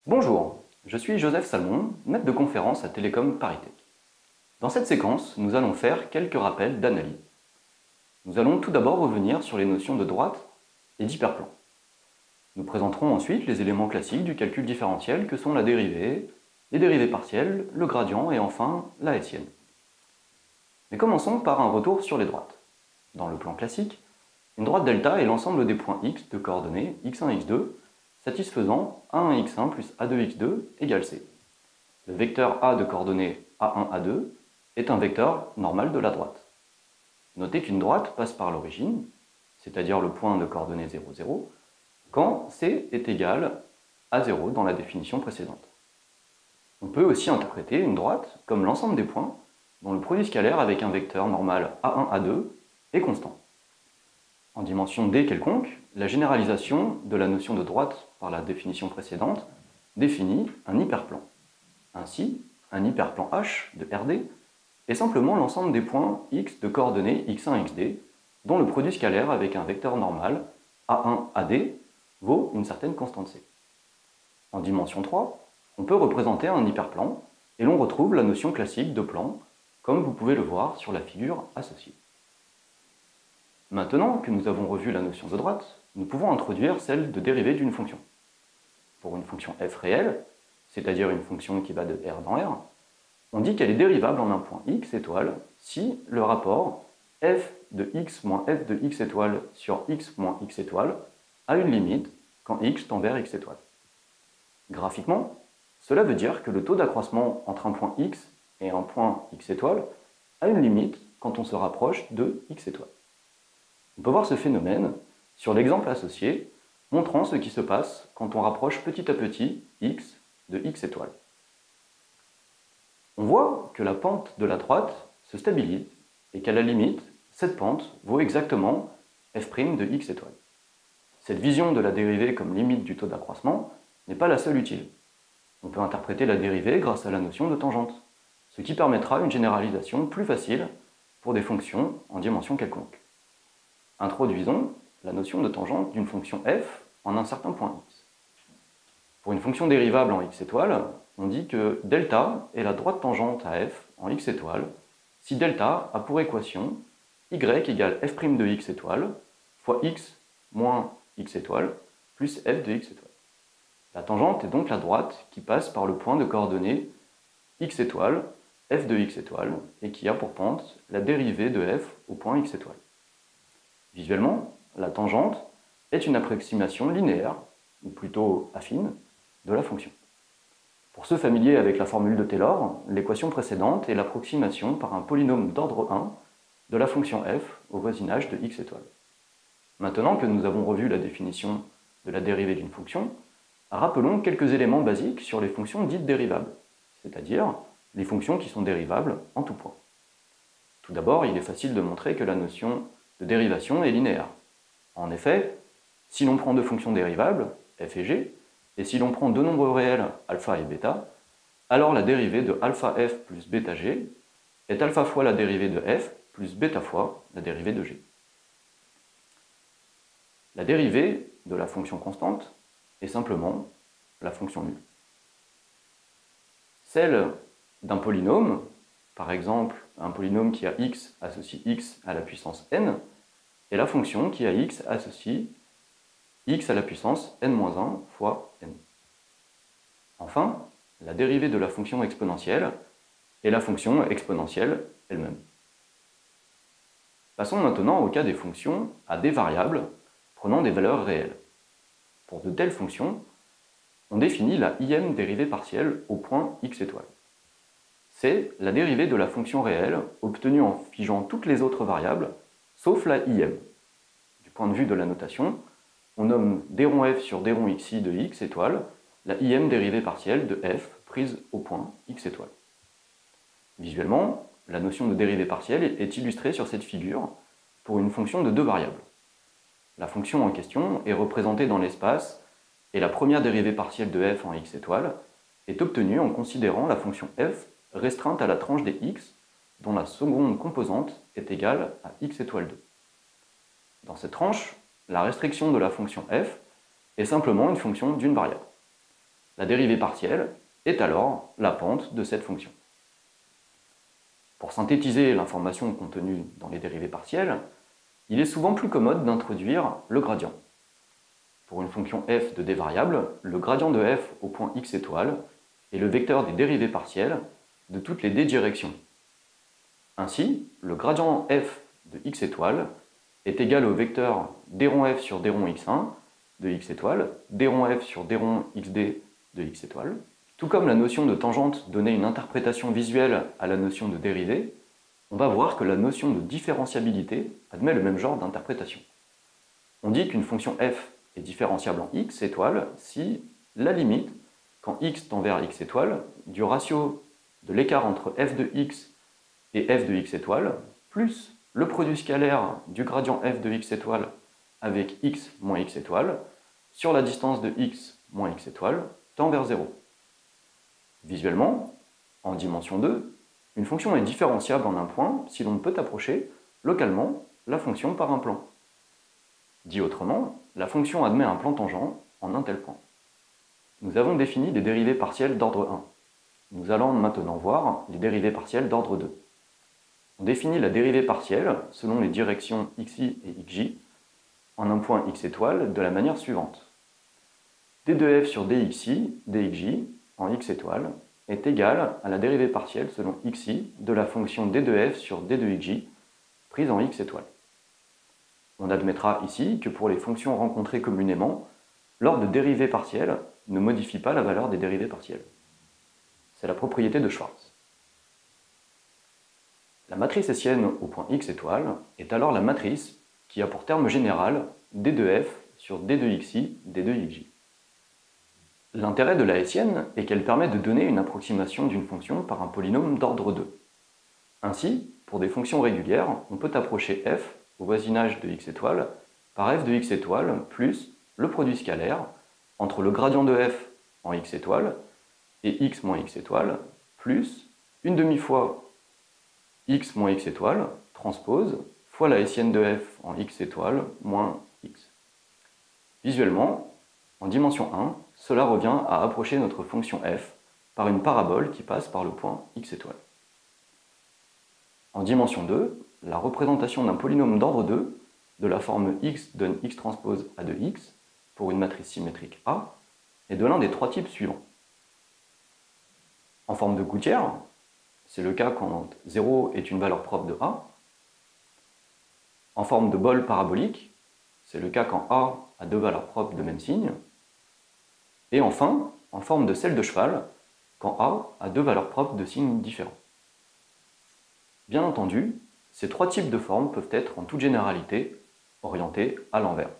Bonjour, je suis Joseph Salmon, maître de conférence à Télécom ParisTech. Dans cette séquence, nous allons faire quelques rappels d'analyse. Nous allons tout d'abord revenir sur les notions de droite et d'hyperplan. Nous présenterons ensuite les éléments classiques du calcul différentiel que sont la dérivée, les dérivées partielles, le gradient et enfin la hessienne. Mais commençons par un retour sur les droites. Dans le plan classique, une droite delta est l'ensemble des points x de coordonnées x1, x2 satisfaisant a1, x1 plus a2, x2 égale c. Le vecteur a de coordonnées a1, a2 est un vecteur normal de la droite. Notez qu'une droite passe par l'origine, c'est-à-dire le point de coordonnées 0, 0, quand c est égal à 0 dans la définition précédente. On peut aussi interpréter une droite comme l'ensemble des points dont le produit scalaire avec un vecteur normal a1, a2 est constant. En dimension d quelconque, la généralisation de la notion de droite par la définition précédente définit un hyperplan. Ainsi, un hyperplan H de Rd est simplement l'ensemble des points x de coordonnées x1, xd, dont le produit scalaire avec un vecteur normal a1, ad vaut une certaine constante c. En dimension 3, on peut représenter un hyperplan et l'on retrouve la notion classique de plan, comme vous pouvez le voir sur la figure associée. Maintenant que nous avons revu la notion de droite, nous pouvons introduire celle de dérivée d'une fonction. Pour une fonction f réelle, c'est-à-dire une fonction qui va de R dans R, on dit qu'elle est dérivable en un point x étoile si le rapport f de x moins f de x étoile sur x moins x étoile a une limite quand x tend vers x étoile. Graphiquement, cela veut dire que le taux d'accroissement entre un point x et un point x étoile a une limite quand on se rapproche de x étoile. On peut voir ce phénomène sur l'exemple associé, montrant ce qui se passe quand on rapproche petit à petit x de x étoile. On voit que la pente de la droite se stabilise et qu'à la limite, cette pente vaut exactement f' de x étoile. Cette vision de la dérivée comme limite du taux d'accroissement n'est pas la seule utile. On peut interpréter la dérivée grâce à la notion de tangente, ce qui permettra une généralisation plus facile pour des fonctions en dimension quelconque. Introduisons la notion de tangente d'une fonction f en un certain point x. Pour une fonction dérivable en x étoile, on dit que delta est la droite tangente à f en x étoile si delta a pour équation y égale f' de x étoile fois x moins x étoile plus f de x étoile. La tangente est donc la droite qui passe par le point de coordonnées x étoile, f de x étoile, et qui a pour pente la dérivée de f au point x étoile. Visuellement, la tangente est une approximation linéaire, ou plutôt affine, de la fonction. Pour ceux familiers avec la formule de Taylor, l'équation précédente est l'approximation par un polynôme d'ordre 1 de la fonction f au voisinage de x étoile. Maintenant que nous avons revu la définition de la dérivée d'une fonction, rappelons quelques éléments basiques sur les fonctions dites dérivables, c'est-à-dire les fonctions qui sont dérivables en tout point. Tout d'abord, il est facile de montrer que la notion de dérivation est linéaire. En effet, si l'on prend deux fonctions dérivables, f et g, et si l'on prend deux nombres réels, alpha et bêta, alors la dérivée de alpha f plus bêta g est alpha fois la dérivée de f plus bêta fois la dérivée de g. La dérivée de la fonction constante est simplement la fonction nulle. Celle d'un polynôme, par exemple un polynôme qui a x associe x à la puissance n, est la fonction qui a x associe x à la puissance n-1 fois n. Enfin, la dérivée de la fonction exponentielle est la fonction exponentielle elle-même. Passons maintenant au cas des fonctions à des variables prenant des valeurs réelles. Pour de telles fonctions, on définit la im dérivée partielle au point x étoile. C'est la dérivée de la fonction réelle obtenue en figeant toutes les autres variables, sauf la im. Du point de vue de la notation, on nomme d rond f sur d rond xi de x étoile la im dérivée partielle de f prise au point x étoile. Visuellement, la notion de dérivée partielle est illustrée sur cette figure pour une fonction de deux variables. La fonction en question est représentée dans l'espace et la première dérivée partielle de f en x étoile est obtenue en considérant la fonction f restreinte à la tranche des x dont la seconde composante est égale à x étoile 2. Dans cette tranche, la restriction de la fonction f est simplement une fonction d'une variable. La dérivée partielle est alors la pente de cette fonction. Pour synthétiser l'information contenue dans les dérivées partielles, il est souvent plus commode d'introduire le gradient. Pour une fonction f de d variables, le gradient de f au point x étoile est le vecteur des dérivées partielles de toutes les d directions. Ainsi, le gradient f de x étoile est égal au vecteur d rond f sur d rond x1 de x étoile, d rond f sur d rond xd de x étoile. Tout comme la notion de tangente donnait une interprétation visuelle à la notion de dérivée, on va voir que la notion de différenciabilité admet le même genre d'interprétation. On dit qu'une fonction f est différenciable en x étoile si la limite, quand x tend vers x étoile, du ratio de l'écart entre f de x et f de x étoile, plus le produit scalaire du gradient f de x étoile avec x moins x étoile, sur la distance de x moins x étoile, tend vers 0. Visuellement, en dimension 2, une fonction est différenciable en un point si l'on peut approcher localement la fonction par un plan. Dit autrement, la fonction admet un plan tangent en un tel point. Nous avons défini des dérivées partielles d'ordre 1. Nous allons maintenant voir les dérivées partielles d'ordre 2. On définit la dérivée partielle selon les directions xi et xj en un point x étoile de la manière suivante. d de f sur dxi, dxj en x étoile est égal à la dérivée partielle selon xi de la fonction d de f sur d de xj prise en x étoile. On admettra ici que pour les fonctions rencontrées communément, l'ordre de dérivée partielle ne modifie pas la valeur des dérivées partielles. C'est la propriété de Schwarz. La matrice hessienne au point x étoile est alors la matrice qui a pour terme général d de f sur d de xi, d de xj. L'intérêt de la hessienne est qu'elle permet de donner une approximation d'une fonction par un polynôme d'ordre 2. Ainsi, pour des fonctions régulières, on peut approcher f au voisinage de x étoile par f de x étoile plus le produit scalaire entre le gradient de f en x étoile et x moins x étoile plus une demi-fois x moins x étoile transpose fois la hessienne de f en x étoile moins x. Visuellement, en dimension 1, cela revient à approcher notre fonction f par une parabole qui passe par le point x étoile. En dimension 2, la représentation d'un polynôme d'ordre 2 de la forme x donne x transpose a de x pour une matrice symétrique A est de l'un des trois types suivants. En forme de gouttière, c'est le cas quand 0 est une valeur propre de A. En forme de bol parabolique, c'est le cas quand A a deux valeurs propres de même signe. Et enfin, en forme de selle de cheval, quand A a deux valeurs propres de signes différents. Bien entendu, ces trois types de formes peuvent être en toute généralité orientés à l'envers.